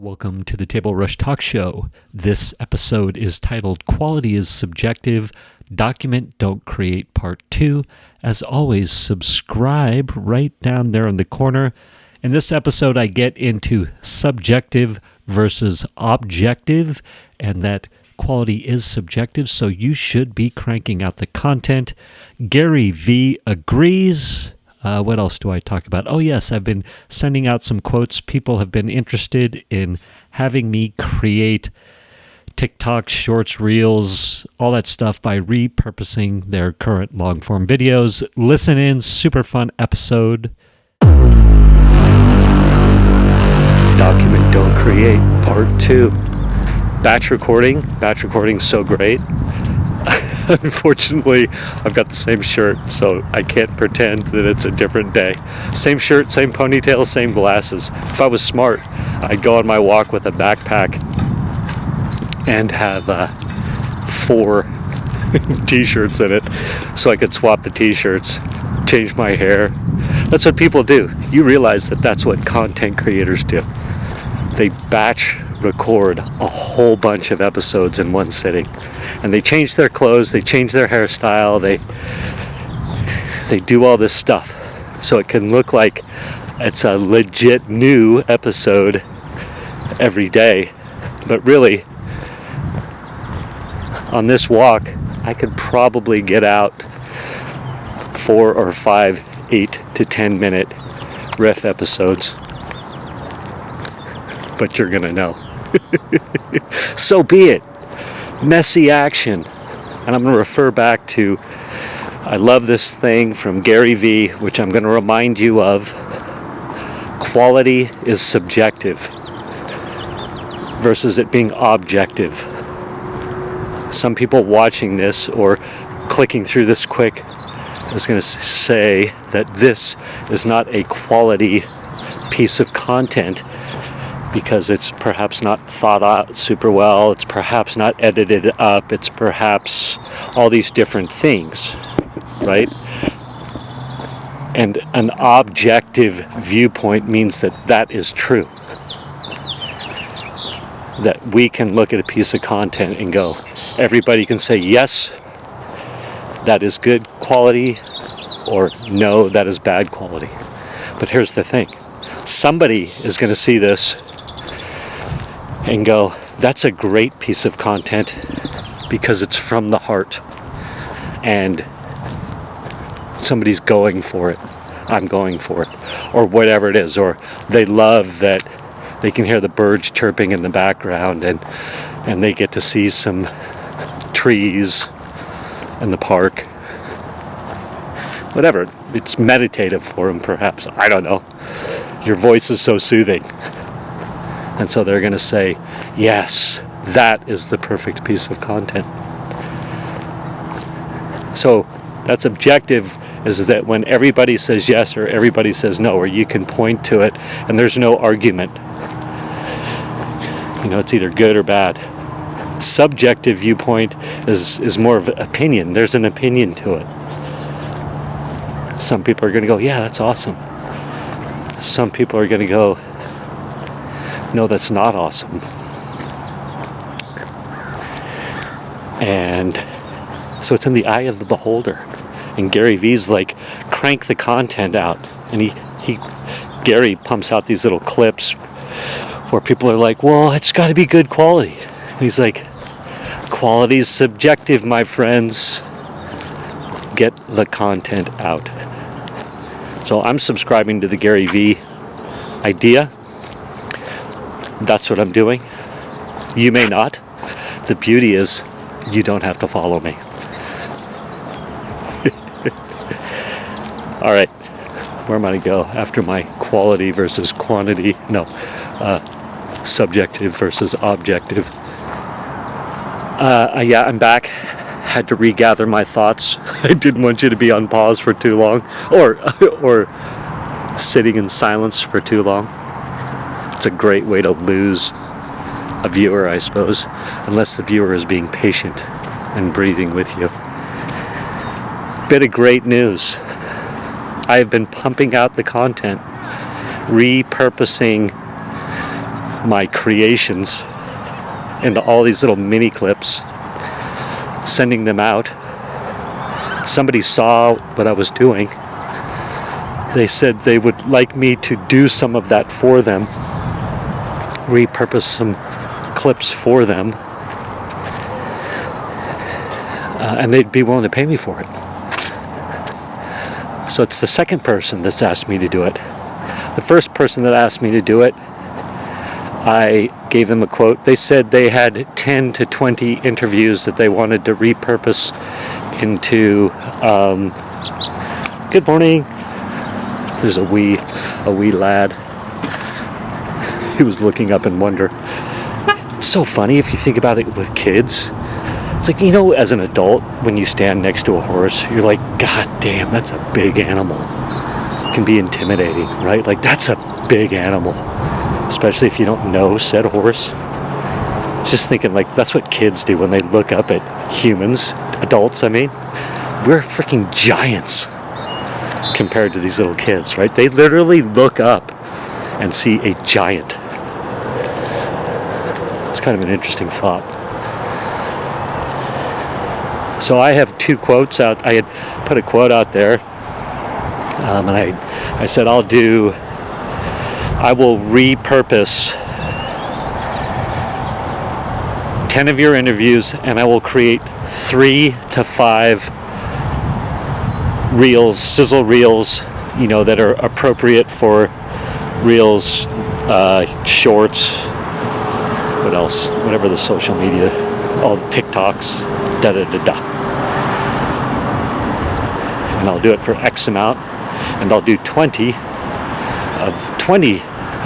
Welcome to the Table Rush Talk Show. This episode is titled Quality is Subjective, Document Don't Create Part 2. As always, subscribe right down there in the corner. In this episode, I get into subjective versus objective, and that quality is subjective, so you should be cranking out the content. Gary V agrees. What else do I talk about? Oh, yes, I've been sending out some quotes. People have been interested in having me create TikTok, shorts, reels, all that stuff by repurposing their current long-form videos. Listen in, super fun episode. Document Don't Create, Part 2. Batch recording's so great. Unfortunately, I've got the same shirt, so I can't pretend that it's a different day. Same shirt, same ponytail, same glasses. If I was smart, I'd go on my walk with a backpack and have 4 t-shirts in it, so I could swap the t-shirts, change my hair. That's what people do. You realize that that's what content creators do. They batch record a whole bunch of episodes in one sitting, and they change their clothes, they change their hairstyle, they do all this stuff so it can look like it's a legit new episode every day. But really, on this walk, I could probably get out 4 or 5 8 to 10 minute riff episodes, but you're gonna know. So be it. Messy action. And I'm going to refer back to, I love this thing from Gary V, which I'm going to remind you of. Quality is subjective versus it being objective. Some people watching this or clicking through this quick is going to say that this is not a quality piece of content, because it's perhaps not thought out super well, it's perhaps not edited up, it's perhaps all these different things, right? And an objective viewpoint means that that is true. That we can look at a piece of content and go, everybody can say, yes, that is good quality, or no, that is bad quality. But here's the thing. Somebody is going to see this and go, that's a great piece of content because it's from the heart and somebody's going for it, I'm going for it, or whatever it is. Or they love that they can hear the birds chirping in the background and they get to see some trees in the park, whatever. It's meditative for them, perhaps, I don't know. Your voice is so soothing. And so they're going to say, yes, that is the perfect piece of content. So that's objective, is that when everybody says yes or everybody says no, or you can point to it and there's no argument. You know, it's either good or bad. Subjective viewpoint is more of an opinion. There's an opinion to it. Some people are going to go, yeah, that's awesome. Some people are going to go, no, that's not awesome. And so it's in the eye of the beholder. And Gary V's like, crank the content out. And Gary pumps out these little clips where people are like, well, it's got to be good quality. And he's like, quality is subjective, my friends. Get the content out. So I'm subscribing to the Gary V idea. That's what I'm doing. You may not. The beauty is you don't have to follow me. All right. Where am I going to go after my quality versus quantity? No. Subjective versus objective. Yeah, I'm back. Had to regather my thoughts. I didn't want you to be on pause for too long, or sitting in silence for too long. It's a great way to lose a viewer, I suppose, unless the viewer is being patient and breathing with you. Bit of great news. I have been pumping out the content, repurposing my creations into all these little mini clips, sending them out. Somebody saw what I was doing. They said they would like me to do some of that for them, repurpose some clips for them, and they'd be willing to pay me for it. So it's the second person that's asked me to do it. The first person that asked me to do it, I gave them a quote. They said they had 10 to 20 interviews that they wanted to repurpose into, good morning. There's a wee lad. He was looking up in wonder. It's so funny if you think about it with kids. It's like, as an adult, when you stand next to a horse, you're like, God damn, that's a big animal. It can be intimidating, right? Like, that's a big animal. Especially if you don't know said horse. Just thinking, like, that's what kids do when they look up at humans, adults, I mean. We're freaking giants compared to these little kids, right? They literally look up and see a giant. It's kind of an interesting thought. So I have 2 quotes out. I had put a quote out there, and I said I will repurpose 10 of your interviews, and I will create 3 to 5 reels, sizzle reels, that are appropriate for reels, shorts, what else? Whatever the social media, all the TikToks, da-da-da-da. And I'll do it for X amount, and I'll do 20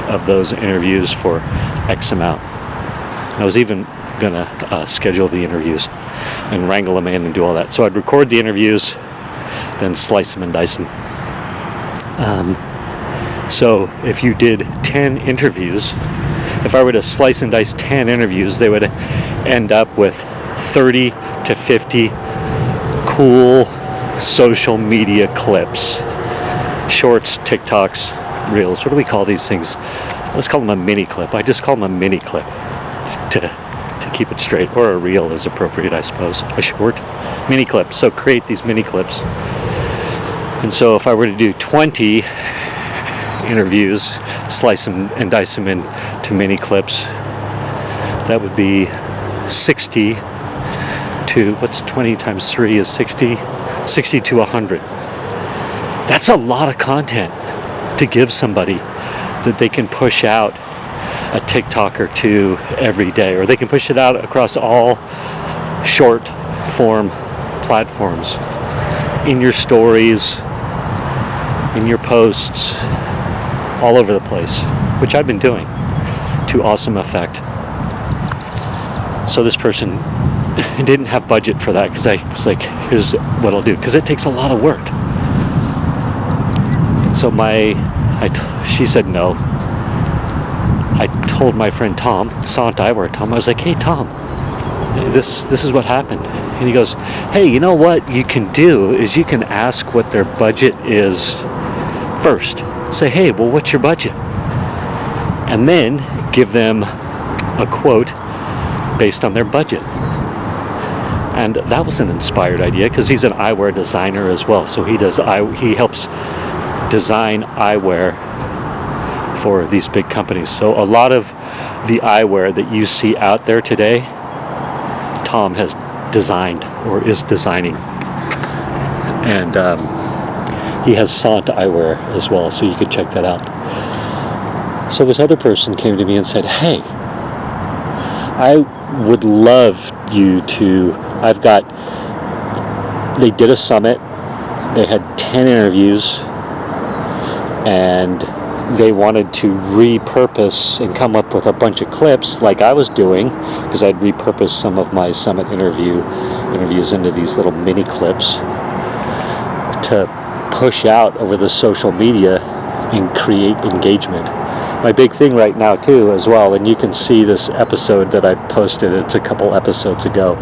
of those interviews for X amount. I was even gonna schedule the interviews and wrangle them in and do all that. So I'd record the interviews, then slice them and dice them. So if you did 10 interviews, if I were to slice and dice 10 interviews, they would end up with 30 to 50 cool social media clips, shorts, TikToks, reels. What do we call these things? Let's call them a mini clip. I just call them a mini clip to keep it straight, or a reel is appropriate, I suppose. A short mini clip. So create these mini clips. And so if I were to do 20 interviews, slice them and dice them into mini clips, that would be 60 to, what's 20 times 3 is 60? 60 to 100. That's a lot of content to give somebody that they can push out a TikTok or 2 every day, or they can push it out across all short form platforms, in your stories, in your posts, all over the place, which I've been doing to awesome effect. So this person didn't have budget for that, because I was like, here's what I'll do, because it takes a lot of work. And so she said no. I told my friend Tom, Sant Eyewear Tom, I was like, hey Tom, this is what happened. And he goes, hey, you know what you can do is you can ask what their budget is first. Say, hey, well, what's your budget? And then give them a quote based on their budget. And that was an inspired idea, because he's an eyewear designer as well. So he helps design eyewear for these big companies. So a lot of the eyewear that you see out there today, Tom has designed or is designing. And he has Sant Eyewear as well, so you could check that out. So this other person came to me and said, hey, I would love you to, they did a summit, they had 10 interviews, and they wanted to repurpose and come up with a bunch of clips like I was doing, because I'd repurposed some of my summit interviews into these little mini clips to push out over the social media and create engagement. My big thing right now too as well, and you can see this episode that I posted, it's a couple episodes ago.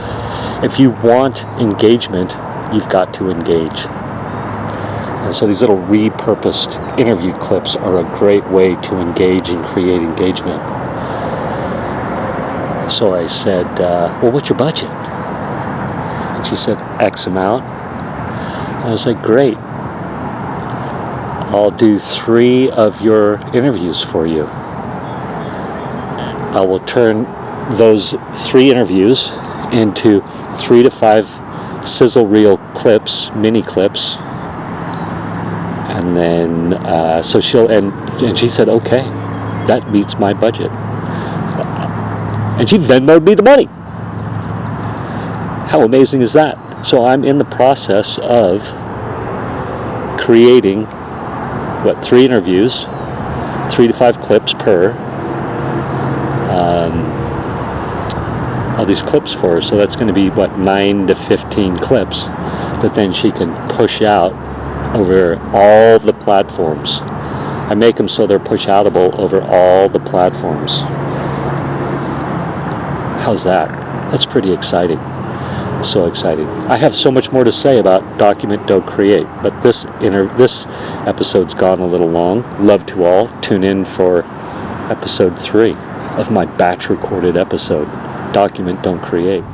If you want engagement, you've got to engage. And so these little repurposed interview clips are a great way to engage and create engagement. So I said, well, what's your budget? And she said, X amount. And I was like, great. I'll do 3 of your interviews for you. I will turn those 3 interviews into 3 to 5 sizzle reel clips, mini clips. And then, so and she said, okay, that meets my budget. And she Venmo'd me the money. How amazing is that? So I'm in the process of creating, 3 interviews, 3 to 5 clips per, all these clips for her. So that's going to be, 9 to 15 clips that then she can push out over all the platforms. I make them so they're push-outable over all the platforms. How's that? That's pretty exciting. So exciting. I have so much more to say about Document, Don't Create, but this episode's gone a little long. Love to all. Tune in for episode 3 of my batch recorded episode, Document, Don't Create.